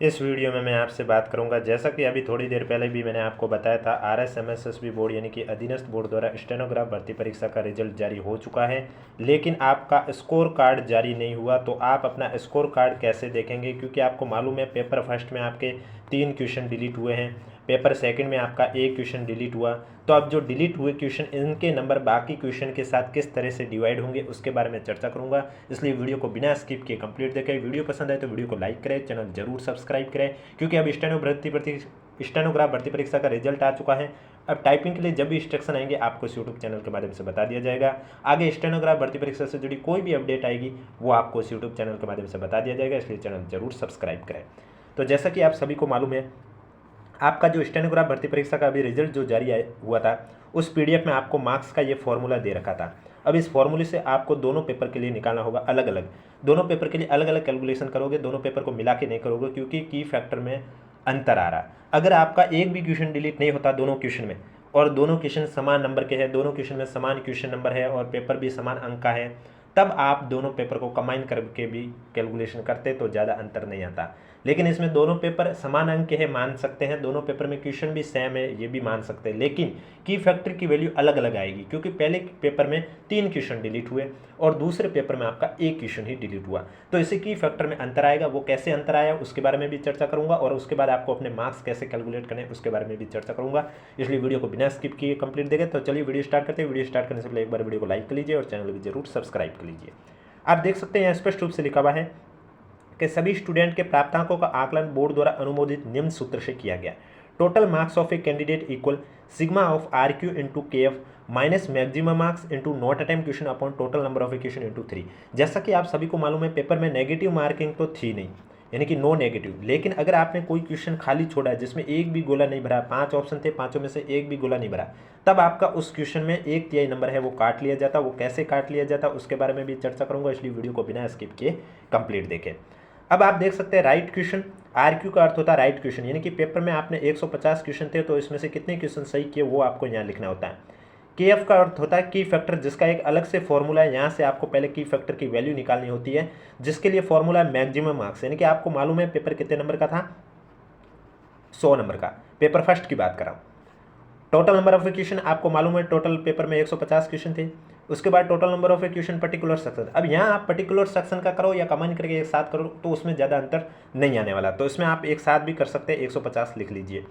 इस वीडियो में मैं आपसे बात करूंगा, जैसा कि अभी थोड़ी देर पहले भी मैंने आपको बताया था, RSMSSB बोर्ड यानी कि अधीनस्थ बोर्ड द्वारा स्टेनोग्राफ भर्ती परीक्षा का रिजल्ट जारी हो चुका है, लेकिन आपका स्कोर कार्ड जारी नहीं हुआ। तो आप अपना स्कोर कार्ड कैसे देखेंगे, क्योंकि आपको मालूम है पेपर फर्स्ट में आपके 3 क्वेश्चन डिलीट हुए हैं, पेपर सेकंड में आपका 1 क्वेश्चन डिलीट हुआ। तो अब जो डिलीट हुए क्वेश्चन, इनके नंबर बाकी क्वेश्चन के साथ किस तरह से डिवाइड होंगे उसके बारे में चर्चा करूंगा। इसलिए वीडियो को बिना स्किप किए कंप्लीट देखें। वीडियो पसंद आए तो वीडियो को लाइक करें, चैनल जरूर सब्सक्राइब करें, क्योंकि अब स्टेनोग्राफ भर्ती परीक्षा का रिजल्ट आ चुका है। अब टाइपिंग के लिए जब भी इंस्ट्रक्शन आएंगे आपको इस यूट्यूब चैनल के माध्यम से बता दिया जाएगा। आगे स्टेनोग्राफ भर्ती परीक्षा से जुड़ी कोई भी अपडेट आएगी वो आपको इस यूट्यूब चैनल के माध्यम से बता दिया जाएगा, इसलिए चैनल जरूर सब्सक्राइब करें। तो जैसा कि आप सभी को मालूम है, आपका जो स्टेनोग्राफ भर्ती परीक्षा का अभी रिजल्ट जो जारी हुआ था, उस पीडीएफ में आपको मार्क्स का ये फॉर्मूला दे रखा था। अब इस फॉर्मूले से आपको दोनों पेपर के लिए निकालना होगा अलग अलग। दोनों पेपर के लिए अलग अलग कैलकुलेशन करोगे, दोनों पेपर को मिला के नहीं करोगे, क्योंकि की फैक्टर में अंतर आ रहा। अगर आपका एक भी क्वेश्चन डिलीट नहीं होता दोनों क्वेश्चन में, और दोनों क्वेश्चन समान नंबर के हैं, दोनों क्वेश्चन में समान क्वेश्चन नंबर है और पेपर भी समान अंक का है, तब आप दोनों पेपर को कंबाइन करके भी कैलकुलेशन करते तो ज़्यादा अंतर नहीं आता। लेकिन इसमें दोनों पेपर समान अंक के हैं, मान सकते हैं, दोनों पेपर में क्वेश्चन भी सेम है, ये भी मान सकते हैं, लेकिन की फैक्टर की वैल्यू अलग अलग आएगी, क्योंकि पहले पेपर में 3 क्वेश्चन डिलीट हुए और दूसरे पेपर में आपका 1 क्वेश्चन ही डिलीट हुआ। तो इसे की फैक्टर में अंतर आएगा। वो कैसे अंतर आया उसके बारे में भी चर्चा करूंगा, और उसके बाद आपको अपने मार्क्स कैसे कैलकुलेट करने उसके बारे में भी चर्चा करूंगा। इसलिए वीडियो को बिना स्किप किए कंप्लीट देखें। तो चलिए वीडियो स्टार्ट करते हैं। वीडियो स्टार्ट करने से पहले एक बार वीडियो को लाइक कर लीजिए और चैनल भी जरूर सब्सक्राइब कर लीजिए। आप देख सकते हैं स्पष्ट रूप से लिखा हुआ है कि सभी स्टूडेंट के प्राप्तांकों का आकलन बोर्ड द्वारा अनुमोदित निम्न सूत्र से किया गया। Total marks of a candidate equal sigma of RQ into KF minus maximum marks into not attempt question upon total number of A question into 3। जैसा कि आप सभी को मालूम है, पेपर में नेगेटिव मार्किंग तो थी नहीं, यानी कि नो नेगेटिव, लेकिन अगर आपने कोई क्वेश्चन खाली छोड़ा है जिसमें एक भी गोला नहीं भरा, 5 ऑप्शन थे, 5 में से एक भी गोला नहीं भरा, तब आपका उस क्वेश्चन में 1/3 नंबर है वो काट लिया जाता। वो कैसे काट लिया जाता उसके बारे में भी चर्चा करूंगा, इसलिए वीडियो को बिना स्किप किए कंप्लीट देखें। अब आप देख सकते हैं राइट क्वेश्चन, RQ का अर्थ होता है राइट क्वेश्चन, यानी कि पेपर में आपने 150 क्वेश्चन थे तो इसमें से कितने क्वेश्चन सही किए वो आपको यहाँ लिखना होता है। KF का अर्थ होता है की फैक्टर, जिसका एक अलग से फॉर्मूला है। यहाँ से आपको पहले की फैक्टर की वैल्यू निकालनी होती है, जिसके लिए फॉर्मूला है मैक्सिमम मार्क्स, यानी कि आपको मालूम है पेपर कितने नंबर का था, 100 नंबर का। पेपर फर्स्ट की बात कर रहा हूँ। टोटल नंबर ऑफ क्वेश्चन आपको मालूम है, टोटल पेपर में 150 क्वेश्चन थे। उसके बाद total number of question particular section. अब यहाँ आप पर्टिकुलर सेक्शन का करो या कंबाइन करके एक साथ करो तो उसमें ज़्यादा अंतर नहीं आने वाला। तो इसमें आप एक साथ भी कर सकते हैं, 150 लिख लीजिए।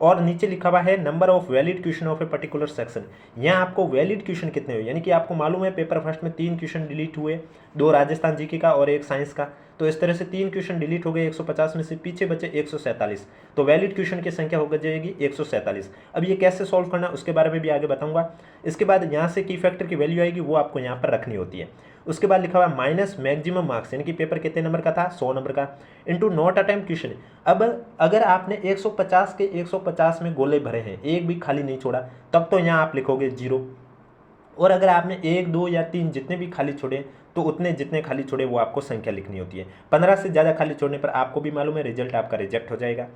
और नीचे लिखा हुआ है number of valid question of a particular section. यहाँ आपको वैलिड क्वेश्चन कितने हुए, यानी कि आपको मालूम है पेपर फर्स्ट में 3 क्वेश्चन डिलीट हुए, 2 राजस्थान जीके का और 1 साइंस का। तो इस तरह से 3 क्वेश्चन डिलीट हो गए, 150 में से पीछे बचे 147। तो वैलिड क्वेश्चन की संख्या हो जाएगी 147। अब ये कैसे सॉल्व करना उसके बारे में भी आगे बताऊंगा। इसके बाद यहाँ से की फैक्टर की वैल्यू आएगी, वो आपको यहाँ पर रखनी होती है। उसके बाद लिखा हुआ माइनस मैक्सिमम मार्क्स, यानी कि पेपर कितने नंबर का था, 100 नंबर का, इंटू नॉट अटेम्प्ट क्वेश्चन। अब अगर आपने 150 के 150 में गोले भरे हैं, एक भी खाली नहीं छोड़ा, तब तो यहाँ आप लिखोगे 0। और अगर आपने 1, 2 या 3 जितने भी खाली छोड़े तो उतने जितने खाली छोड़े वो आपको संख्या लिखनी होती है। 15 से ज़्यादा खाली छोड़ने पर आपको भी मालूम है रिजल्ट आपका रिजेक्ट हो जाएगा।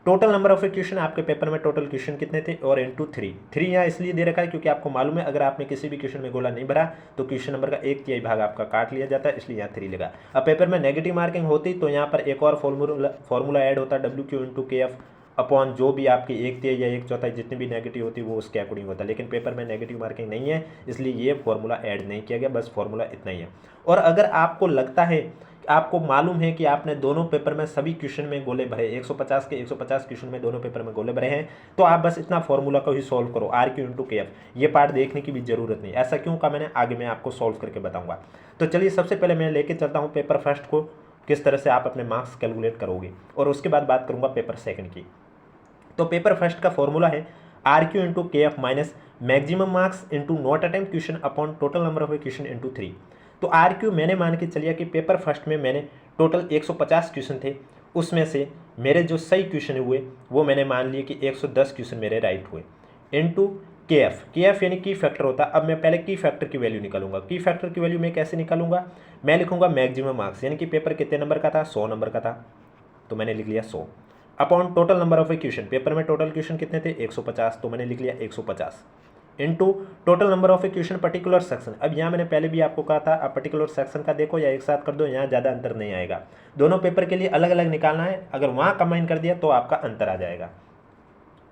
टोटल नंबर ऑफ क्वेश्चन, आपके पेपर में टोटल क्वेश्चन कितने थे, और इंटू 3 यहाँ इसलिए दे रखा है क्योंकि आपको मालूम है अगर आपने किसी भी क्वेश्चन में गोला नहीं भरा तो क्वेश्चन नंबर का 1/3 भाग आपका काट लिया जाता है, इसलिए यहाँ 3 लगा। अब पेपर में नेगेटिव मार्किंग होती तो यहाँ पर एक और फॉर्मूला ऐड होता, WQ इंटू KF अपॉन जो भी आपकी 1/3 या 1/4 जितनी भी नेगेटिव होती वो उसके अकॉर्डिंग होता है। लेकिन पेपर में नेगेटिव मार्किंग नहीं है, इसलिए ये फॉर्मूला ऐड नहीं किया गया, बस फॉर्मूला इतना ही है। और अगर आपको लगता है, आपको मालूम है कि आपने दोनों पेपर में सभी क्वेश्चन में गोले भरे, 150 के 150 क्वेश्चन में दोनों पेपर में गोले भरे हैं, तो आप बस इतना फॉर्मूला को ही सॉल्व करो, RQ इंटू KF। ये पार्ट देखने की भी जरूरत नहीं। ऐसा क्यों का मैंने आगे मैं आपको सॉल्व करके बताऊंगा। तो चलिए सबसे पहले मैं लेके चलता हूँ पेपर फर्स्ट को, किस तरह से आप अपने मार्क्स कैलकुलेट करोगे, और उसके बाद बात करूँगा पेपर सेकेंड की। तो पेपर फर्स्ट का फॉर्मूला है RQ into KF minus maximum marks into not attempt question upon total number of question into 3। तो RQ मैंने मान के चलिए कि पेपर फर्स्ट में मैंने टोटल 150 क्वेश्चन थे, उसमें से मेरे जो सही क्वेश्चन हुए वो मैंने मान लिए कि 110 क्वेश्चन मेरे राइट हुए, इंटू KF यानी की फैक्टर होता। अब मैं पहले की फैक्टर की वैल्यू निकालूंगा। की फैक्टर की वैल्यू मैं कैसे निकालूंगा, मैं लिखूंगा मैक्सिमम मार्क्स, यानी कि पेपर कितने नंबर का था, 100 नंबर का था, तो मैंने लिख लिया 100, upon total number of question, paper में टोटल क्वेश्चन कितने थे, 150, तो मैंने लिख लिया 150, into total number of equation particular section. अब यहाँ मैंने पहले भी आपको कहा था, आप पर्टिकुलर सेक्शन का देखो या एक साथ कर दो, यहाँ ज़्यादा अंतर नहीं आएगा। दोनों पेपर के लिए अलग अलग निकालना है, अगर वहाँ कंबाइन कर दिया तो आपका अंतर आ जाएगा।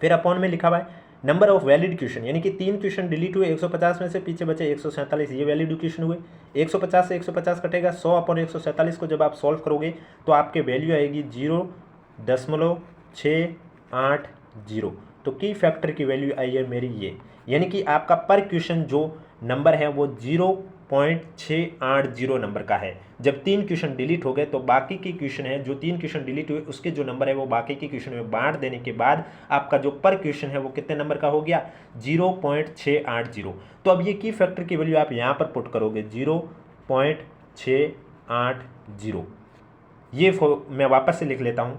फिर अपॉन में लिखा हुआ है नंबर ऑफ वैलिड क्वेश्चन, यानी कि 3 क्वेश्चन डिलीट हुए 150 में से, पीछे बचे 147, ये वैलिड क्वेश्चन हुए। 150 से 150 कटेगा, 100 अपॉन 147 को जब आप सॉल्व करोगे तो आपके वैल्यू आएगी 0.680। तो की फैक्टर की वैल्यू आई है मेरी ये, यानी कि आपका पर क्वेश्चन जो नंबर है वो 0.680 नंबर का है। जब 3 क्वेश्चन डिलीट हो गए तो बाकी की क्वेश्चन है, जो 3 क्वेश्चन डिलीट हुए उसके जो नंबर है वो बाकी की क्वेश्चन में बांट देने के बाद आपका जो पर क्वेश्चन है वो कितने नंबर का हो गया, 0.680। तो अब ये की फैक्टर की वैल्यू आप यहाँ पर पुट करोगे 0.680। ये मैं वापस से लिख लेता हूँ,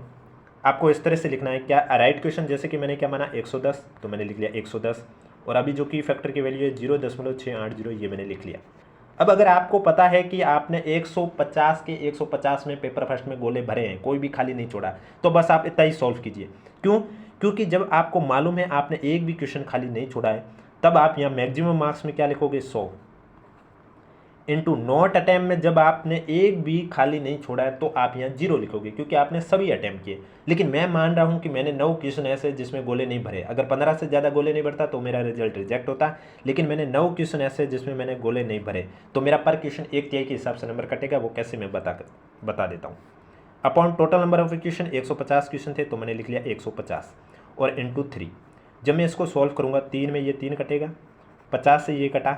आपको इस तरह से लिखना है। क्या राइट क्वेश्चन, जैसे कि मैंने क्या माना 110, तो मैंने लिख लिया 110, और अभी जो की फैक्टर की वैल्यू है 0.680, ये मैंने लिख लिया। अब अगर आपको पता है कि आपने 150 के 150 में पेपर फर्स्ट में गोले भरे हैं, कोई भी खाली नहीं छोड़ा, तो बस आप इतना ही सॉल्व कीजिए। क्यों? क्योंकि जब आपको मालूम है आपने एक भी क्वेश्चन खाली नहीं छोड़ा है, तब आप यहाँ मैक्सिमम मार्क्स में क्या लिखोगे, 100 इंटू नॉट अटैम्प्ट में जब आपने एक भी खाली नहीं छोड़ा है तो आप यहाँ 0 लिखोगे, क्योंकि आपने सभी अटैम्प्ट किए। लेकिन मैं मान रहा हूँ कि मैंने 9 क्वेश्चन ऐसे जिसमें गोले नहीं भरे, अगर 15 से ज़्यादा गोले नहीं भरता तो मेरा रिजल्ट रिजेक्ट होता, लेकिन मैंने 9 क्वेश्चन ऐसे जिसमें मैंने गोले नहीं भरे, तो मेरा पर क्वेश्चन 1/3 के हिसाब से नंबर कटेगा। वो कैसे मैं बता देता हूँ। Upon total number of question 150 question थे तो मैंने लिख लिया 150, और इंटू 3। जब मैं इसको सॉल्व करूँगा 3 में ये 3 कटेगा, 50 से ये कटा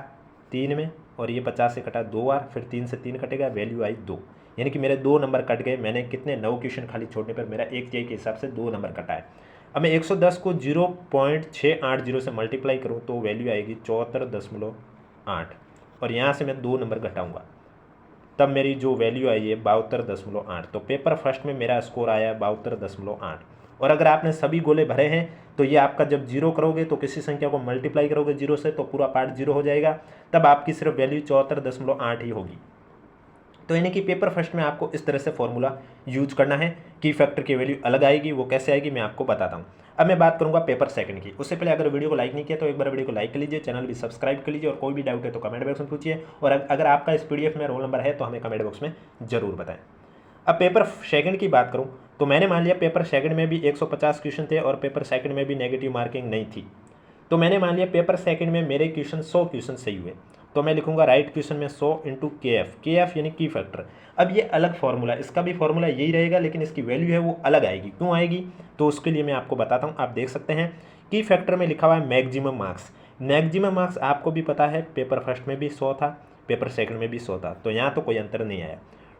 3 में, और ये 50 से कटा 2 बार, फिर 3 से 3 कटेगा, वैल्यू आई 2, यानी कि मेरे 2 नंबर कट गए। मैंने कितने 9 क्वेश्चन खाली छोड़ने पर मेरा 1/3 के हिसाब से 2 नंबर कटा है। अब मैं 110 को 0.680 से मल्टीप्लाई करूँ तो वैल्यू आएगी 74.8, और यहाँ से मैं 2 नंबर घटाऊँगा, तब मेरी जो वैल्यू आई है 72.8। तो पेपर फर्स्ट में मेरा स्कोर आया 72.8। और अगर आपने सभी गोले भरे हैं तो ये आपका जब 0 करोगे तो किसी संख्या को मल्टीप्लाई करोगे 0 से तो पूरा पार्ट 0 हो जाएगा, तब आपकी सिर्फ वैल्यू 74.8 ही होगी। तो यानी कि पेपर फर्स्ट में आपको इस तरह से फॉर्मूला यूज करना है। की फैक्टर की वैल्यू अलग आएगी, वो कैसे आएगी मैं आपको बताता हूँ। अब मैं बात करूंगा पेपर सेकंड की। उससे पहले अगर वीडियो को लाइक नहीं किया तो एक बार वीडियो को लाइक कर लीजिए, चैनल भी सब्सक्राइब कर लीजिए, और कोई भी डाउट है तो कमेंट बॉक्स में पूछिए, और अगर आपका इस PDF में रोल नंबर है तो हमें कमेंट बॉक्स में जरूर बताएं। अब पेपर सेकंड की बात करूं तो मैंने मान लिया पेपर सेकंड में भी 150 क्वेश्चन थे और पेपर सेकंड में भी नेगेटिव मार्किंग नहीं थी, तो मैंने मान लिया पेपर सेकंड में मेरे क्वेश्चन 100 क्वेश्चन सही हुए, तो मैं लिखूंगा राइट क्वेश्चन में 100 इंटू KF यानी की फैक्टर। अब ये अलग फॉर्मूला, इसका भी फॉर्मूला यही रहेगा, लेकिन इसकी वैल्यू है वो अलग आएगी। क्यों आएगी? तो उसके लिए मैं आपको बताता हूँ। आप देख सकते हैं की फैक्टर में लिखा हुआ है मैक्सिमम मार्क्स। मैक्सिमम मार्क्स आपको भी पता है पेपर फर्स्ट में भी 100 था, पेपर सेकंड में भी 100 था, तो यहाँ तो कोई अंतर नहीं आया।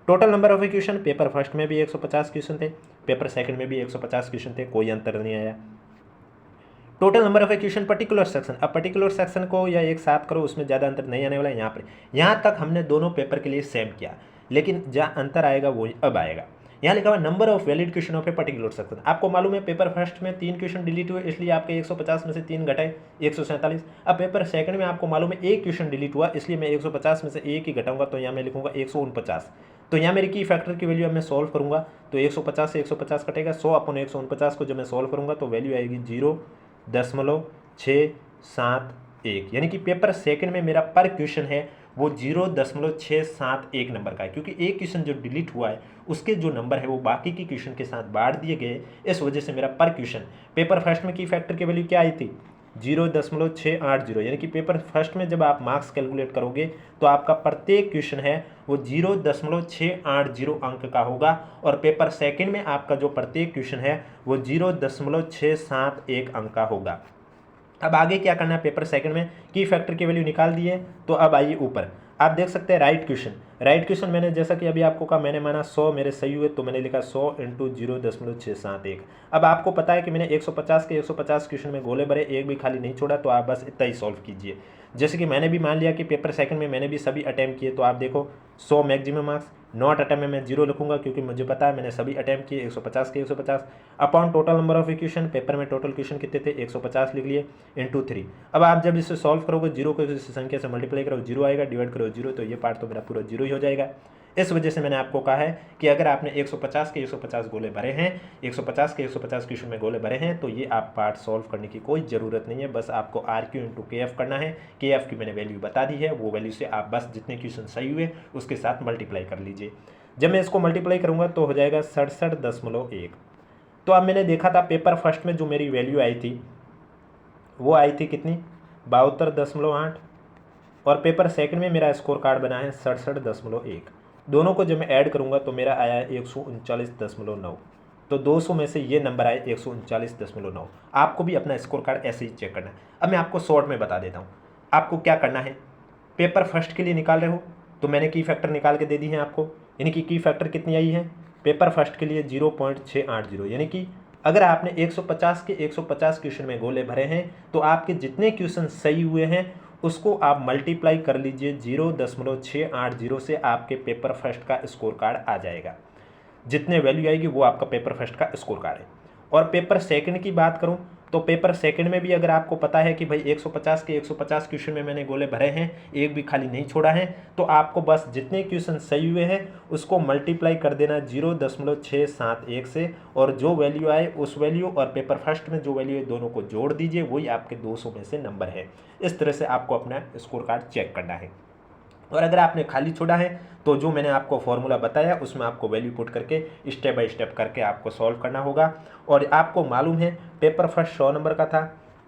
Total number of question, paper first में भी 150 क्वेश्चन थे, पेपर सेकंड में भी 150 क्वेश्चन थे, कोई अंतर नहीं आया। Total number of question particular section, अब पर्टिकुलर सेक्शन को या एक साथ करो, उसमें ज़्यादा अंतर नहीं आने वाला है। यहाँ तक हमने दोनों पेपर के लिए सेम किया, लेकिन जहाँ अंतर आएगा वो अब आएगा। यहाँ लिखा हुआ number of valid question of a particular section. आपको मालूम है पेपर फर्स्ट में 3 क्वेश्चन डिलीट हुए, इसलिए आपके 150 में से 3 घटाए 147। अब पेपर सेकंड में आपको मालूम है 1 क्वेश्चन डिलीट हुआ, इसलिए मैं 150 में से 1 ही घटाऊंगा, तो यहाँ मैं लिखूंगा 149। तो यहाँ मेरी की फैक्टर की वैल्यू अब मैं सॉल्व करूंगा तो 150 से 150 कटेगा, 100 अपॉन 149 को जब मैं सॉल्व करूंगा तो वैल्यू आएगी 0.671, यानी कि पेपर सेकंड में मेरा पर क्वेश्चन है वो 0.671 नंबर का है, क्योंकि एक क्वेश्चन जो डिलीट हुआ है उसके जो नंबर है वो बाकी की क्वेश्चन के साथ बांट दिए गए, इस वजह से मेरा पर क्वेश्चन पेपर फर्स्ट में की फैक्टर की वैल्यू क्या आई थी 0.680, यानी कि पेपर फर्स्ट में जब आप मार्क्स कैलकुलेट करोगे तो आपका प्रत्येक क्वेश्चन है वो 0.680 अंक का होगा, और पेपर सेकंड में आपका जो प्रत्येक क्वेश्चन है वो 0.671 अंक का होगा। अब आगे क्या करना है, पेपर सेकंड में की फैक्टर की वैल्यू निकाल दिए, तो अब आइए ऊपर आप देख सकते हैं राइट क्वेश्चन मैंने जैसा कि अभी आपको कहा, मैंने माना 100 मेरे सही हुए तो मैंने लिखा 100 इंटू 0.671। अब आपको पता है कि मैंने 150 के 150 क्वेश्चन में गोले भरे, एक भी खाली नहीं छोड़ा, तो आप बस इतना ही सॉल्व कीजिए। जैसे कि मैंने भी मान लिया कि पेपर सेकंड में मैंने भी सभी अटैम्प्ट किए, तो आप देखो 100 मैक्सिमम मार्क्स, नॉट अटैम्प्ट में मैं 0 लिखूंगा क्योंकि मुझे पता है मैंने सभी अटैम्प्ट किए 150 के 150, upon total number of question, paper में टोटल क्वेश्चन कितने थे 150 लिख लिए, इंटू 3। अब आप जब इसे सॉल्व करोगे 0 को किसी संख्या से मल्टीप्लाई करो 0 आएगा, डिवाइड करो 0, तो ये पार्ट तो मेरा पूरा 0 ही हो जाएगा। इस वजह से मैंने आपको कहा है कि अगर आपने 150 के 150 गोले भरे हैं, 150 के 150 क्वेश्चन में गोले भरे हैं, तो ये आप पार्ट सॉल्व करने की कोई ज़रूरत नहीं है। बस आपको आर क्यू इंटू के एफ करना है। के एफ की मैंने वैल्यू बता दी है, वो वैल्यू से आप बस जितने क्वेश्चन सही हुए उसके साथ मल्टीप्लाई कर लीजिए। जब मैं इसको मल्टीप्लाई करूँगा तो हो जाएगा 67.1। तो अब मैंने देखा था पेपर फर्स्ट में जो मेरी वैल्यू आई थी वो आई थी कितनी, 72.8, और पेपर सेकंड में मेरा स्कोर कार्ड बना है 67.1। दोनों को जब मैं ऐड करूंगा तो मेरा आया है 139.9। तो 200 में से ये नंबर आए 139.9। आपको भी अपना स्कोर कार्ड ऐसे ही चेक करना है। अब मैं आपको शॉर्ट में बता देता हूँ आपको क्या करना है। पेपर फर्स्ट के लिए निकाल रहे हो तो मैंने की फैक्टर निकाल के दे दी है आपको, यानी कि की फैक्टर कितनी आई है पेपर फर्स्ट के लिए 0.680, यानी कि अगर आपने 150 के 150 क्वेश्चन में गोले भरे हैं तो आपके जितने क्वेश्चन सही हुए हैं उसको आप मल्टीप्लाई कर लीजिए 0.680 से, आपके पेपर फर्स्ट का स्कोर कार्ड आ जाएगा। जितने वैल्यू आएगी वो आपका पेपर फर्स्ट का स्कोर कार्ड है। और पेपर सेकंड की बात करूं तो पेपर सेकंड में भी अगर आपको पता है कि भाई 150 के 150 क्वेश्चन में मैंने गोले भरे हैं, एक भी खाली नहीं छोड़ा है, तो आपको बस जितने क्वेश्चन सही हुए हैं उसको मल्टीप्लाई कर देना 0.671 से, और जो वैल्यू आए उस वैल्यू और पेपर फर्स्ट में जो वैल्यू है दोनों को जोड़ दीजिए, वही आपके 200 में से नंबर है। इस तरह से आपको अपना स्कोर कार्ड चेक करना है। और अगर आपने खाली छोड़ा है तो जो मैंने आपको फॉर्मूला बताया उसमें आपको वैल्यू पुट करके स्टेप बाय स्टेप करके आपको सॉल्व करना होगा। और आपको मालूम है पेपर फर्स्ट 100 नंबर का था,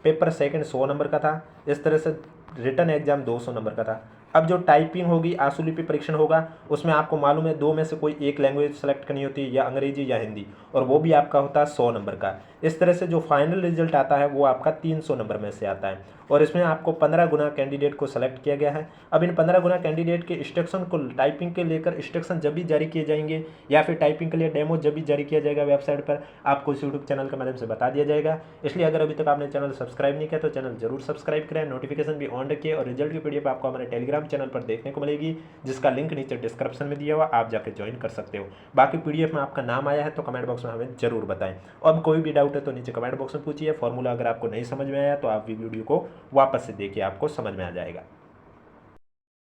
पेपर सेकंड 100 नंबर का था, इस तरह से रिटन एग्जाम 200 नंबर का था। अब जो टाइपिंग होगी, आशुलिपि परीक्षण होगा, उसमें आपको मालूम है 2 में से कोई एक लैंग्वेज सेलेक्ट करनी होती है, या अंग्रेजी या हिंदी, और वो भी आपका होता है 100 नंबर का। इस तरह से जो फाइनल रिजल्ट आता है वो आपका 300 नंबर में से आता है। और इसमें आपको 15 गुना कैंडिडेट को सेलेक्ट किया गया है। अब इन 15 गुना कैंडिडेट के इंस्ट्रक्शन को, टाइपिंग के लेकर इंस्ट्रक्शन जब भी जारी किए जाएंगे या फिर टाइपिंग के लिए डेमो जब भी जारी किया जाएगा वेबसाइट पर, आपको इस यूट्यूब चैनल के माध्यम से बता दिया जाएगा। इसलिए अगर अभी तक आपने चैनल सब्सक्राइब नहीं किया तो चैनल जरूर सब्सक्राइब करें, नोटिफिकेशन भी ऑन रखिए। और रिजल्ट की पीडीएफ आपको हमारे टेलीग्राम चैनल पर देखने को मिलेगी, जिसका लिंक नीचे डिस्क्रिप्शन में दिया हुआ, आप जाकर ज्वाइन कर सकते हो। बाकी पीडीएफ में आपका नाम आया है तो कमेंट बॉक्स में हमें जरूर बताएं। अब कोई भी डाउट है तो नीचे कमेंट बॉक्स में पूछिए। फॉर्मूला अगर आपको नहीं समझ में आया तो आप वीडियो को वापस से देखिए, आपको समझ में आ जाएगा।